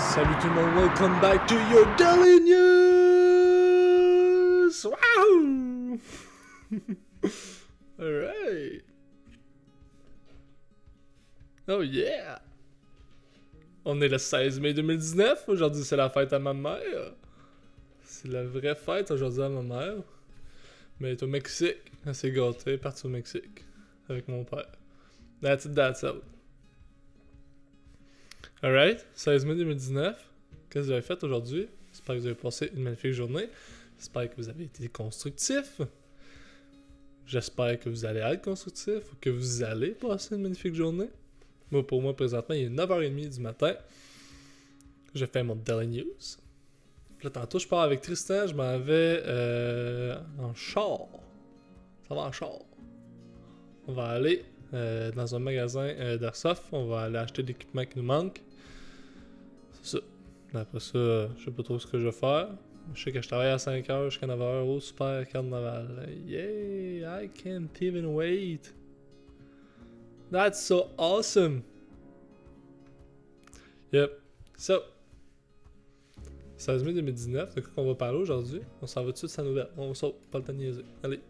Salut tout le monde, welcome back to your daily news! Wow! Alright! Oh yeah! On est le 16 mai 2019, aujourd'hui c'est la fête à ma mère. C'est la vraie fête aujourd'hui à ma mère. Mais elle est au Mexique, elle s'est gâtée, partie au Mexique. Avec mon père. That's it, that's out. Alright, 16 mai 2019. Qu'est-ce que vous avez fait aujourd'hui? J'espère que vous avez passé une magnifique journée. J'espère que vous avez été constructif. J'espère que vous allez être constructif ou que vous allez passer une magnifique journée. Moi, pour moi, présentement, il est 9h30 du matin. Je fais mon Daily News. Là, tantôt, je pars avec Tristan. Je m'en vais en char. Ça va en char. On va aller dans un magasin d'Airsoft. On va aller acheter l'équipement qui nous manque. C'est ça. Après ça, je sais pas trop ce que je vais faire. Je sais que je travaille à 5h jusqu'à 9h au super carnaval. Yeah, I can't even wait. That's so awesome. Yep. So, 16 mai 2019, de quoi qu'on va parler aujourd'hui? On s'en va tout de suite sa nouvelle. On saute, pas le temps de niaiser. Allez.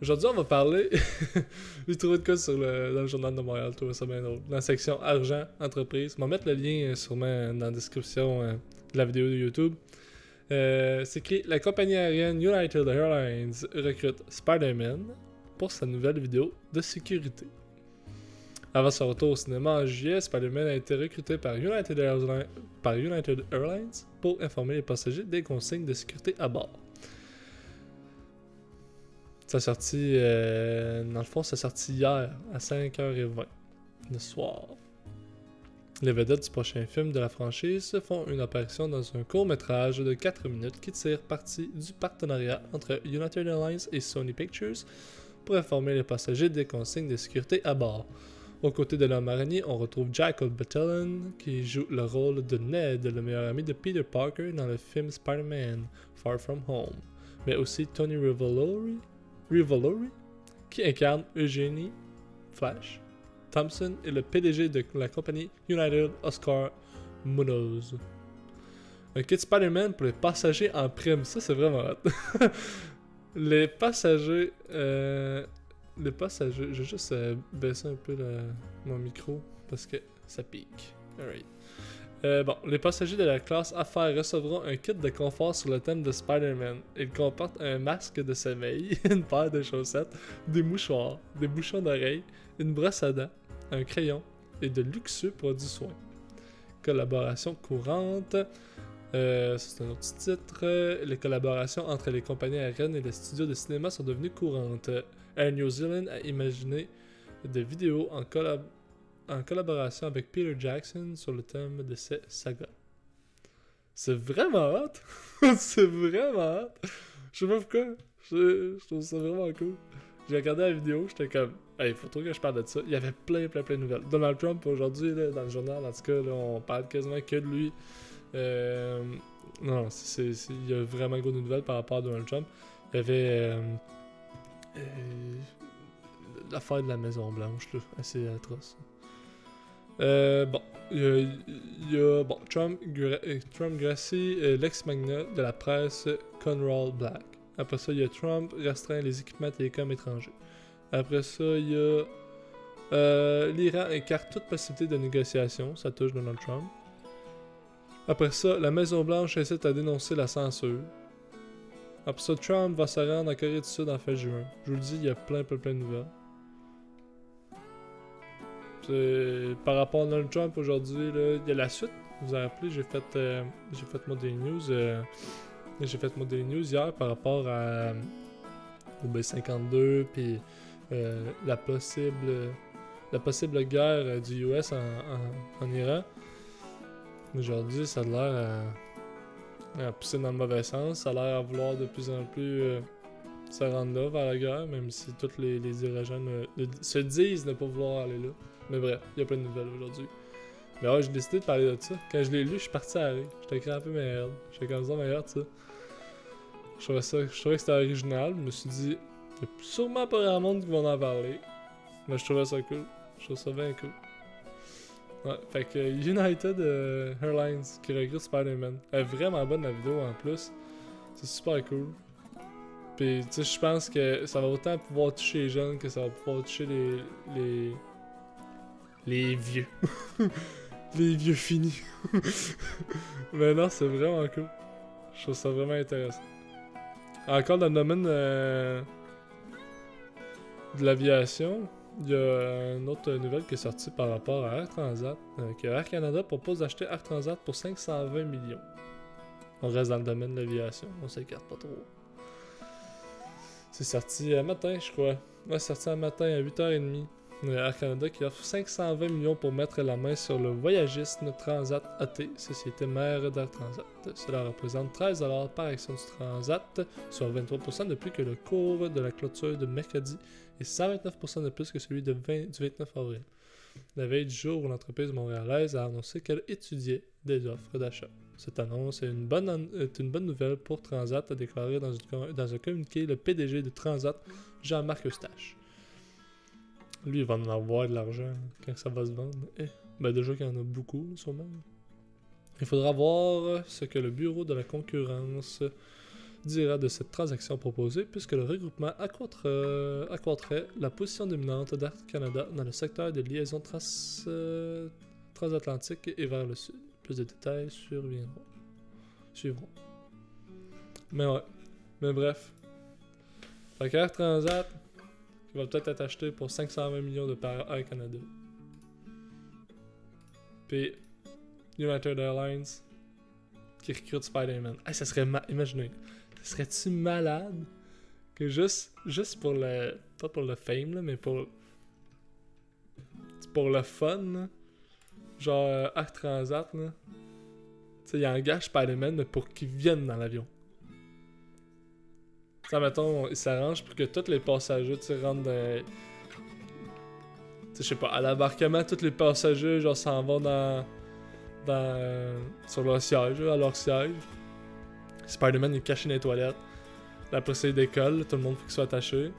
Aujourd'hui, on va parler. J'ai trouvé de quoi dans le journal de Montréal, je trouvais ça bien drôle. Dans la section argent, entreprise. On va mettre le lien sûrement dans la description de la vidéo de YouTube. C'est écrit: la compagnie aérienne United Airlines recrute Spider-Man pour sa nouvelle vidéo de sécurité. Avant son retour au cinéma en juillet, Spider-Man a été recruté par United Airlines pour informer les passagers des consignes de sécurité à bord. Ça sorti, dans le fond, ça sorti hier à 5h20 le soir. Les vedettes du prochain film de la franchise font une apparition dans un court-métrage de 4 minutes qui tire parti du partenariat entre United Airlines et Sony Pictures pour informer les passagers des consignes de sécurité à bord. Aux côtés de l'homme araignée, on retrouve Jacob Batalon qui joue le rôle de Ned, le meilleur ami de Peter Parker dans le film Spider-Man Far From Home, mais aussi Tony Revolori qui incarne Eugenie Flash Thompson et le PDG de la compagnie United, Oscar Munoz. Un kit Spider-Man pour les passagers en prime, ça c'est vraiment hot. Les passagers, je vais juste baisser un peu mon micro parce que ça pique. Alright. Bon, les passagers de la classe Affaires recevront un kit de confort sur le thème de Spider-Man. Il comporte un masque de sommeil, une paire de chaussettes, des mouchoirs, des bouchons d'oreilles, une brosse à dents, un crayon et de luxueux produits soins. Collaboration courante. C'est un autre titre. Les collaborations entre les compagnies aériennes et les studios de cinéma sont devenues courantes. Air New Zealand a imaginé des vidéos en collaboration avec Peter Jackson sur le thème de ces sagas. C'est vraiment hot! C'est vraiment hot! Je sais pas pourquoi. Je trouve ça vraiment cool. J'ai regardé la vidéo, j'étais comme, hey, faut trop que je parle de ça. Il y avait plein de nouvelles. Donald Trump, aujourd'hui, là, dans le journal, en tout cas, là, on parle quasiment que de lui. Non, il y a vraiment gros de nouvelles par rapport à Donald Trump. Il y avait l'affaire de la Maison Blanche, là, assez atroce. Bon, il y a Trump gracie l'ex-magnat de la presse Conrad Black. Après ça, il y a Trump restreint les équipements télécom étrangers. Après ça, il y a l'Iran écarte toute possibilité de négociation, ça touche Donald Trump. Après ça, la Maison-Blanche incite à dénoncer la censure. Après ça, Trump va se rendre en Corée du Sud en fin juin. Je vous le dis, il y a plein de nouvelles. Par rapport à Donald Trump aujourd'hui, il y a la suite. Vous vous rappelez, j'ai fait mon Daily News. J'ai fait mon Daily News hier par rapport au B-52 puis la possible guerre du US en Iran. Aujourd'hui, ça a l'air à pousser dans le mauvais sens. Ça a l'air à vouloir de plus en plus se rendre là vers la guerre, même si tous les dirigeants se disent ne pas vouloir aller là. Mais bref, il y a plein de nouvelles aujourd'hui. Mais ouais, j'ai décidé de parler de ça. Quand je l'ai lu, je suis parti à rire. J'étais crampé mes ailes. J'étais comme ça, mais ça. Je trouvais que c'était original. Je me suis dit, il y a sûrement pas grand monde qui va en parler. Mais je trouvais ça cool. Je trouve ça bien cool. Ouais, fait que United Airlines qui recrute Spider-Man. Elle est vraiment bonne la vidéo en plus. C'est super cool. Puis tu sais, je pense que ça va autant pouvoir toucher les jeunes que ça va pouvoir toucher les vieux. Les vieux finis. Mais non, c'est vraiment cool. Je trouve ça vraiment intéressant. Encore dans le domaine de l'aviation, il y a une autre nouvelle qui est sortie par rapport à Air Transat. Que Air Canada propose d'acheter Air Transat pour 520 millions. On reste dans le domaine de l'aviation, on s'écarte pas trop. C'est sorti un matin, je crois. Ouais, c'est sorti un matin à 8h30. Air Canada qui offre 520 millions pour mettre la main sur le voyagisme Transat AT, société mère d'Air Transat. Cela représente 13$ par action du Transat, soit 23% de plus que le cours de la clôture de mercredi et 129% de plus que celui du 29 avril. La veille du jour où l'entreprise montréalaise a annoncé qu'elle étudiait des offres d'achat. Cette annonce est une bonne nouvelle pour Transat, a déclaré dans un communiqué le PDG de Transat, Jean-Marc Eustache. Lui, il va en avoir de l'argent quand ça va se vendre. Ben déjà qu'il y en a beaucoup, sûrement. Il faudra voir ce que le bureau de la concurrence dira de cette transaction proposée, puisque le regroupement accroîtrait la position dominante d'Air Canada dans le secteur des liaisons transatlantiques et vers le sud. Plus de détails suivront. Mais ouais. Mais bref. Fait qu'Air Transat qui va peut-être être acheté pour 520 millions de par Air Canada. Puis United Airlines qui recrute Spider-Man. Hey, ça serait imaginez. Ça serait-tu malade que juste pour le pas pour le fame là, mais pour le fun là, genre Air Transat là. Tu sais, il engage Spider-Man mais pour qu'il vienne dans l'avion. Ça, mettons, il s'arrange pour que tous les passagers, tu sais, rentrent dans... Tu sais, je sais pas, à l'embarquement, tous les passagers, genre, s'en vont sur leur siège, à leur siège. Spider-Man, il est caché dans les toilettes. Puis après ça, il décolle, tout le monde faut qu'il soit attaché.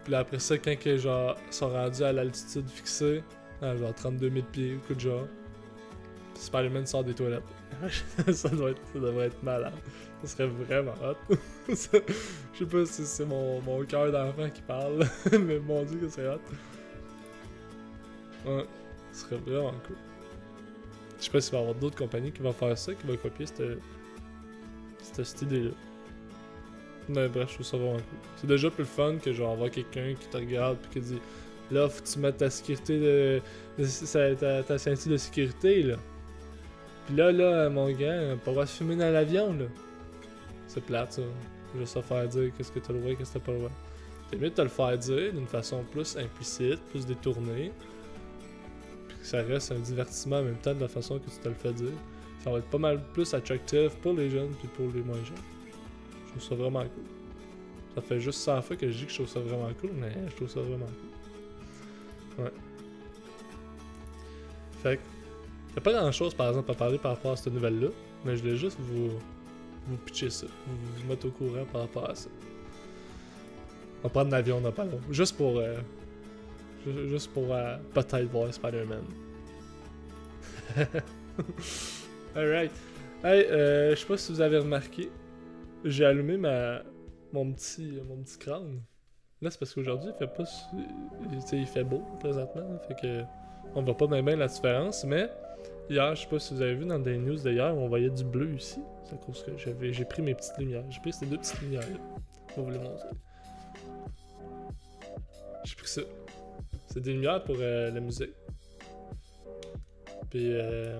Puis là, après ça, quand ils genre, sont rendus à l'altitude fixée, à genre 32 000 pieds, ou coup de genre, puis Spider-Man sort des toilettes. ça devrait être malade. Ça serait vraiment hot. Je sais pas si c'est mon cœur d'enfant qui parle, mais mon dieu que c'est hot. Ouais, ça serait vraiment cool. Je sais pas s'il va y avoir d'autres compagnies qui vont faire ça, qui vont copier cette idée-là. Mais bref, je trouve ça vraiment cool. C'est déjà plus fun que genre avoir quelqu'un qui te regarde pis qui dit là, faut que tu mettes ta sécurité ta ceinture de sécurité là. Pis là, mon gars, pas le droit de fumer dans l'avion là. C'est plate ça. Juste à faire dire qu'est-ce que t'as le droit et qu'est-ce que t'as pas le droit. C'est mieux de te le faire dire d'une façon plus implicite, plus détournée. Puis que ça reste un divertissement en même temps de la façon que tu te le fais dire. Ça va être pas mal plus attractif pour les jeunes puis pour les moins jeunes. Je trouve ça vraiment cool. Ça fait juste 100 fois que je dis que je trouve ça vraiment cool, mais je trouve ça vraiment cool. Ouais. Fait que, y'a pas grand chose par exemple à parler par rapport à cette nouvelle-là, mais je voulais juste vous pitcher ça, vous mettre au courant par rapport à ça. On va prendre l'avion dans pas long, juste pour peut-être voir Spider-Man. Alright. Hey, je sais pas si vous avez remarqué, j'ai allumé mon petit crâne. Là, c'est parce qu'aujourd'hui, il fait pas... il fait beau, présentement. Fait que... on voit pas bien la différence, mais... hier, je sais pas si vous avez vu dans des news d'hier, on voyait du bleu ici. C'est à cause que j'ai pris mes petites lumières. J'ai pris ces deux petites lumières-là. Je vais vous les montrer. J'ai pris ça. C'est des lumières pour la musique. Puis, ouais.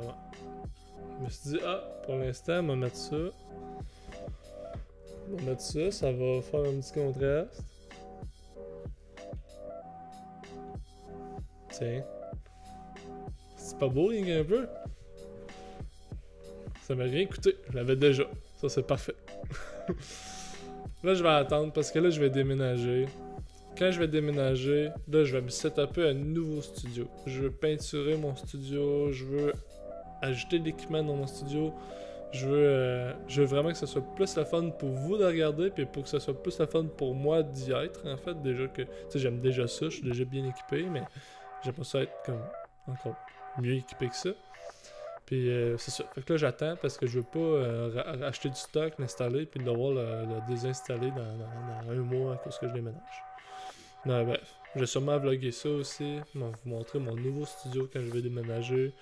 Je me suis dit, pour l'instant, on va mettre ça. On va mettre ça, ça va faire un petit contraste. Tiens. C'est pas beau, un peu? Ça m'a rien coûté, je l'avais déjà. Ça, c'est parfait. Là, je vais attendre parce que là, je vais déménager. Quand je vais déménager, là, je vais me setuper un nouveau studio. Je veux peinturer mon studio, je veux ajouter de l'équipement dans mon studio. Je veux vraiment que ce soit plus le fun pour vous de regarder, puis pour que ce soit plus le fun pour moi d'y être, en fait. Déjà que, tu sais, j'aime déjà ça, je suis déjà bien équipé, mais j'aime pas ça être comme encore mieux équipé que ça. Puis c'est ça. Fait que là, j'attends parce que je veux pas acheter du stock, l'installer, puis devoir le désinstaller dans un mois à cause que je déménage. Non, bref. Je vais sûrement vlogger ça aussi. Je vais vous montrer mon nouveau studio quand je vais déménager.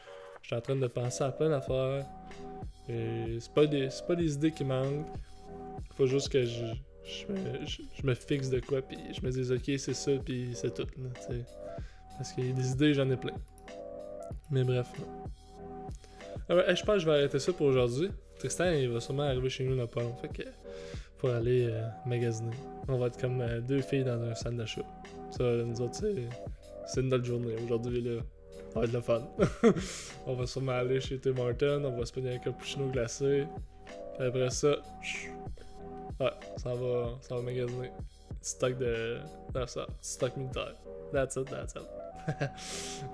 Je suis en train de penser à plein d'affaires. Et c'est pas des idées qui manquent. Faut juste que je me fixe de quoi, puis je me dis ok, c'est ça, puis c'est tout. Là, t'sais. Parce qu'il y a des idées, j'en ai plein. Mais bref, non. Alors, je pense que je vais arrêter ça pour aujourd'hui. Tristan, il va sûrement arriver chez nous dans pas long. Fait que, pour aller magasiner. On va être comme deux filles dans un salle d'achat. Ça, nous autres, c'est notre journée. Aujourd'hui, là, ça va être le fun. On va sûrement aller chez Tim Hortons, on va se prendre un cappuccino glacé. Puis après ça, ouais, ça va magasiner. Stock de... Non, ça, stock militaire. That's it.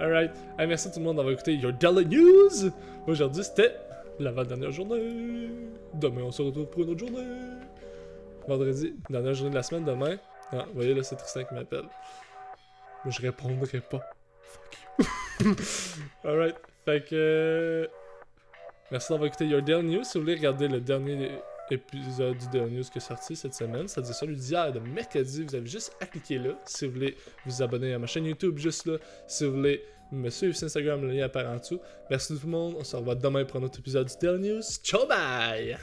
Alright. Hey, merci tout le monde d'avoir écouté Your Daily News. Aujourd'hui, c'était l'avant-dernière journée. Demain, on se retrouve pour une autre journée. Vendredi, dernière journée de la semaine, demain. Ah, vous voyez, là, c'est Tristan qui m'appelle. Mais je répondrai pas. Fuck you. Alright. Fait que... Merci d'avoir écouté Your Daily News. Si vous voulez regarder le dernier épisode du Daily News qui est sorti cette semaine, c'est-à-dire celui d'hier, de mercredi, vous avez juste à cliquer là. Si vous voulez vous abonner à ma chaîne YouTube, juste là. Si vous voulez me suivre sur Instagram, le lien apparaît en dessous. Merci tout le monde. On se revoit demain pour un autre épisode du Daily News. Ciao, bye!